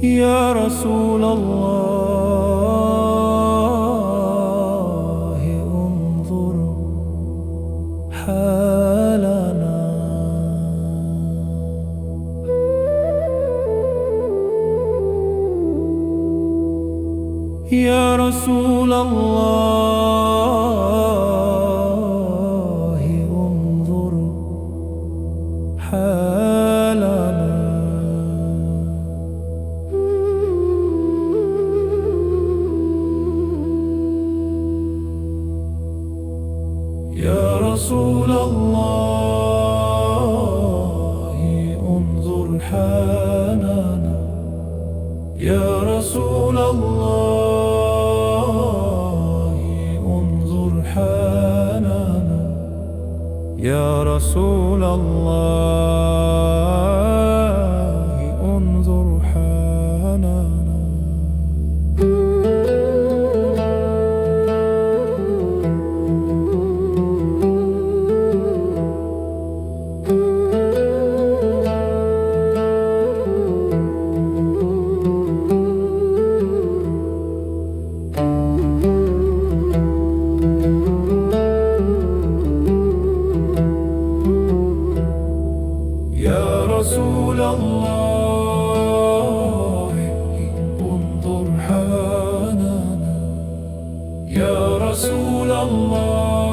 يا رسول الله انظر حالنا. يا رسول الله انظر حالنا. يا رسول الله انظر حالنا. يا رسول الله انظر حالنا. يا رسول الله انظر حالنا. يا رسول الله انظر حالنا. يا رسول الله